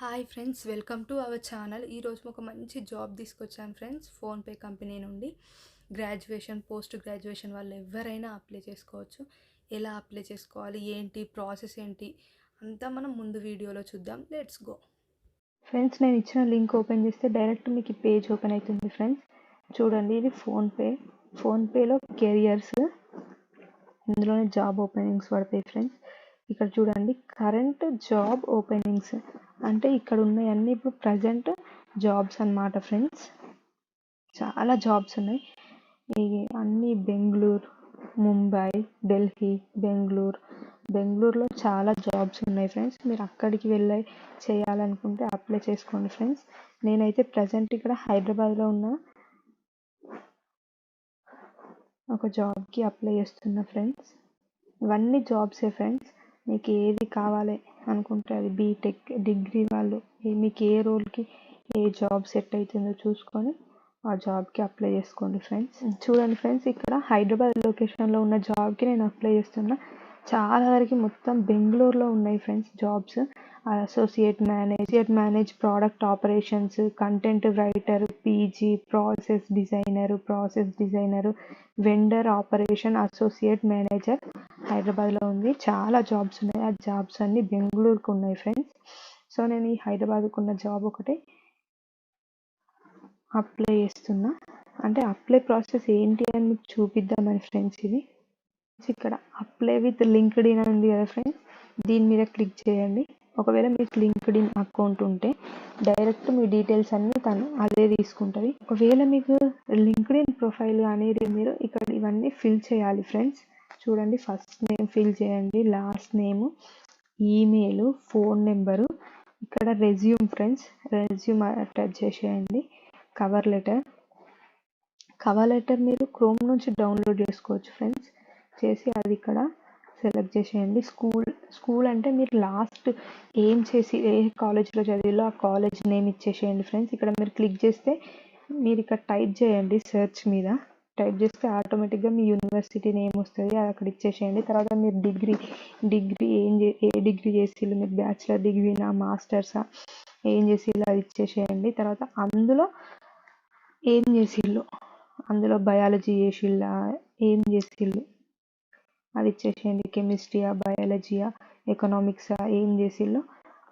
Hi friends, welcome to our channel. ఈరోజు ఒక మంచి జాబ్ తీసుకొచ్చాను ఫ్రెండ్స్. ఫోన్పే కంపెనీ నుండి గ్రాడ్యుయేషన్, పోస్ట్ గ్రాడ్యుయేషన్ వాళ్ళు ఎవరైనా అప్లై చేసుకోవచ్చు. ఎలా అప్లై చేసుకోవాలి, ఏంటి ప్రాసెస్ ఏంటి అంతా మనం ముందు వీడియోలో చూద్దాం. Let's go. ఫ్రెండ్స్, నేను ఇచ్చిన లింక్ ఓపెన్ చేస్తే డైరెక్ట్ మీకు ఈ పేజ్ ఓపెన్ అవుతుంది ఫ్రెండ్స్. చూడండి, ఇది ఫోన్పేలో కెరియర్స్, ఇందులోనే జాబ్ ఓపెనింగ్స్ పడతాయి ఫ్రెండ్స్. ఇక్కడ చూడండి, కరెంట్ జాబ్ ఓపెనింగ్స్ అంటే ఇక్కడ ఉన్నాయన్నీ ఇప్పుడు ప్రజెంట్ జాబ్స్ అన్నమాట ఫ్రెండ్స్. చాలా జాబ్స్ ఉన్నాయి. అన్నీ బెంగళూరు, ముంబై, ఢిల్లీ, బెంగళూరులో చాలా జాబ్స్ ఉన్నాయి ఫ్రెండ్స్. మీరు అక్కడికి వెళ్ళి చేయాలనుకుంటే అప్లై చేసుకోండి ఫ్రెండ్స్. నేనైతే ప్రజెంట్ ఇక్కడ హైదరాబాద్లో ఉన్న ఒక జాబ్కి అప్లై చేస్తున్నా ఫ్రెండ్స్. ఇవన్నీ జాబ్సే ఫ్రెండ్స్. మీకు ఏది కావాలి అనుకుంటే అది బీటెక్, డిగ్రీ వాళ్ళు మీకు ఏ రోల్కి ఏ జాబ్ సెట్ అవుతుందో చూసుకొని ఆ జాబ్కి అప్లై చేసుకోండి ఫ్రెండ్స్. చూడండి ఫ్రెండ్స్, ఇక్కడ హైదరాబాద్ లొకేషన్లో ఉన్న జాబ్కి నేను అప్లై చేస్తున్నా. చాలా వరకు మొత్తం బెంగళూరులో ఉన్నాయి friends jobs. Associate manage product operations, content writer, PG, process designer, vendor operation associate manager హైదరాబాద్లో ఉంది. చాలా జాబ్స్ ఉన్నాయి. ఆ జాబ్స్ అన్నీ బెంగళూరుకు ఉన్నాయి ఫ్రెండ్స్. సో నేను ఈ హైదరాబాద్కు ఉన్న జాబ్ ఒకటి అప్లై చేస్తున్నా. అంటే అప్లై ప్రాసెస్ ఏంటి అని మీకు చూపిద్దామని ఫ్రెండ్స్. ఇది ఇక్కడ అప్లై విత్ లింక్డ్ఇన్ అని ఉంది కదా ఫ్రెండ్స్, దీని మీద క్లిక్ చేయండి. ఒకవేళ మీకు లింక్డ్ఇన్ అకౌంట్ ఉంటే డైరెక్ట్ మీ డీటెయిల్స్ అన్నీ తను అదే తీసుకుంటుంది. ఒకవేళ మీకు లింక్డ్ఇన్ ప్రొఫైల్ అనేది మీరు ఇక్కడ ఇవన్నీ ఫిల్ చేయాలి ఫ్రెండ్స్. చూడండి, ఫస్ట్ నేమ్ ఫిల్ చేయండి, last name, email, phone number, ఇక్కడ రెజ్యూమ్ ఫ్రెండ్స్, రెజ్యూమ్ అటాచ్ చేసేయండి. కవర్ లెటర్ మీరు క్రోమ్ నుంచి డౌన్లోడ్ చేసుకోవచ్చు ఫ్రెండ్స్. చేసి అది ఇక్కడ సెలెక్ట్ చేసేయండి. స్కూల్ అంటే మీరు లాస్ట్ ఏం చేసి ఏ కాలేజ్లో చదివిలో ఆ కాలేజ్ నేమ్ ఇచ్చేసేయండి ఫ్రెండ్స్. ఇక్కడ మీరు క్లిక్ చేస్తే మీరు ఇక్కడ టైప్ చేయండి, సెర్చ్ మీద టైప్ చేస్తే ఆటోమేటిక్గా మీ యూనివర్సిటీ నేమ్ వస్తుంది, అది అక్కడ ఇచ్చేసేయండి. తర్వాత మీరు డిగ్రీ ఏ డిగ్రీ చేసిళ్ళు, మీరు బ్యాచిలర్ డిగ్రీనా, మాస్టర్సా, ఏం చేసిళ్ళు అది ఇచ్చేసేయండి. తర్వాత అందులో ఏం చేసిళ్ళు, అందులో బయాలజీ చేసిళ్ళా, ఏం చేసిళ్ళు అది ఇచ్చేసేయండి. కెమిస్ట్రీయా, బయాలజీయా, ఎకనామిక్సా, ఏం చేసిల్లో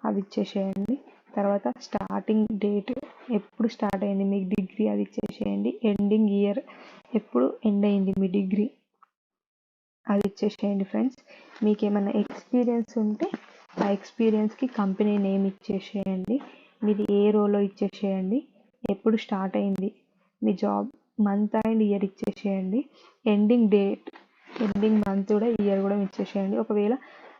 అది ఇచ్చేసేయండి. తర్వాత స్టార్టింగ్ డేట్, ఎప్పుడు స్టార్ట్ అయింది మీకు డిగ్రీ అది ఇచ్చేసేయండి. ఎండింగ్ ఇయర్, ఎప్పుడు ఎండ్ అయింది మీ డిగ్రీ అది ఇచ్చేసేయండి ఫ్రెండ్స్. మీకు ఏమైనా ఎక్స్పీరియన్స్ ఉంటే ఆ ఎక్స్పీరియన్స్కి కంపెనీ నేమ్ ఇచ్చేసేయండి. మీది ఏ రోలో ఇచ్చేసేయండి. ఎప్పుడు స్టార్ట్ అయింది మీ జాబ్, మంత్ అండ్ ఇయర్ ఇచ్చేసేయండి. ఎండింగ్ మంత్ కూడా, ఇయర్ కూడా ఇచ్చేసేయండి. ఒకవేళ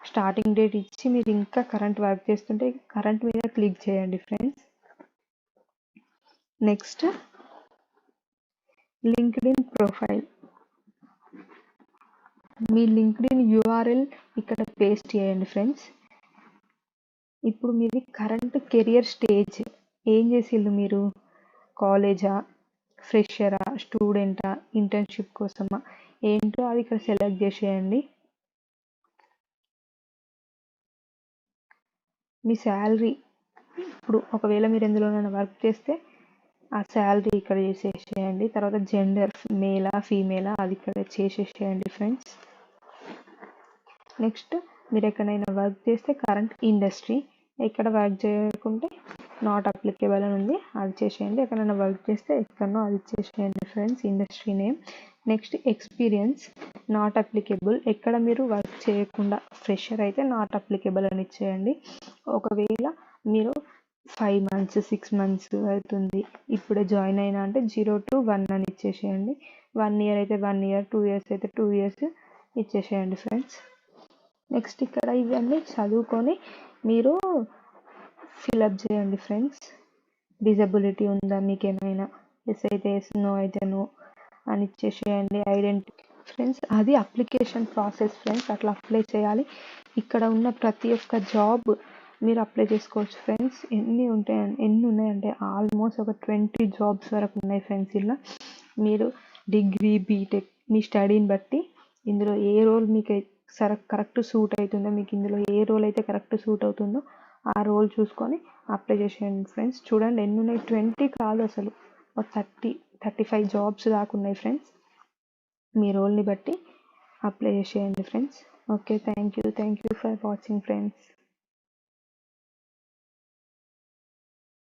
స్టార్టింగ్ డేట్ ఇచ్చి మీరు ఇంకా కరెంట్ వర్క్ చేస్తుంటే కరెంట్ మీద క్లిక్ చేయండి ఫ్రెండ్స్. నెక్స్ట్ లింక్డ్ఇన్ ప్రొఫైల్, మీ లింక్డ్ఇన్ యూఆర్ఎల్ ఇక్కడ పేస్ట్ చేయండి ఫ్రెండ్స్. ఇప్పుడు మీది కరెంట్ కెరియర్ స్టేజ్, ఏం చేసిళ్ళు మీరు, కాలేజా, ఫ్రెషరా, స్టూడెంటా, ఇంటర్న్షిప్ కోసమా, ఏంటో అది ఇక్కడ సెలెక్ట్ చేసేయండి. మీ శాలరీ, ఇప్పుడు ఒకవేళ మీరు ఎందులోనైనా వర్క్ చేస్తే ఆ శాలరీ ఇక్కడ చేసేసేయండి. తర్వాత జెండర్, మేలా ఫీమేలా, అది ఇక్కడ చేసేసేయండి ఫ్రెండ్స్. నెక్స్ట్ మీరు ఎక్కడైనా వర్క్ చేస్తే కరెంట్ ఇండస్ట్రీ, ఎక్కడ వర్క్ చేయకుంటే నాట్ అప్లికేబుల్ అని ఉంది, అది చేసేయండి. ఎక్కడైనా వర్క్ చేస్తే ఎక్కడనో అది చేసేయండి friends, industry name. Next experience, not applicable, ఎక్కడ మీరు వర్క్ చేయకుండా ఫ్రెషర్ అయితే నాట్ అప్లికేబుల్ అని ఇచ్చేయండి. ఒకవేళ మీరు 5 months 6 months అవుతుంది ఇప్పుడే జాయిన్ అయినా అంటే 0 to 1 అని ఇచ్చేసేయండి. 1 year అయితే 1 year, 2 years అయితే 2 years ఇచ్చేసేయండి ఫ్రెండ్స్. నెక్స్ట్ ఇక్కడ ఇవన్నీ చదువుకొని మీరు ఫిలప్ చేయండి ఫ్రెండ్స్. డిజబిలిటీ ఉందా మీకు ఏమైనా, ఎస్ అయితే ఎస్, నో అయితే నో అని ఇచ్చేసేయండి. ఐడెంటిటీ ఫ్రెండ్స్, అది అప్లికేషన్ ప్రాసెస్ ఫ్రెండ్స్, అట్లా అప్లై చేయాలి. ఇక్కడ ఉన్న ప్రతి ఒక్క జాబ్ మీరు అప్లై చేసుకోవచ్చు ఫ్రెండ్స్. ఎన్ని ఉన్నాయంటే ఆల్మోస్ట్ ఒక 20 జాబ్స్ వరకు ఉన్నాయి ఫ్రెండ్స్. ఇలా మీరు డిగ్రీ, బీటెక్ మీ స్టడీని బట్టి ఇందులో ఏ రోల్ మీకు కరెక్ట్ సూట్ అవుతుందో, మీకు ఇందులో ఏ రోల్ అయితే కరెక్ట్ సూట్ అవుతుందో ఆ రోల్ చూసుకొని అప్లై చేసేయండి ఫ్రెండ్స్. చూడండి ఎన్ని ఉన్నాయి, 20 కాదు అసలు, 35 జాబ్స్ దాకా ఉన్నాయి ఫ్రెండ్స్. మీ రోల్ని బట్టి అప్లై చేసేయండి friends. Okay, thank you for watching friends.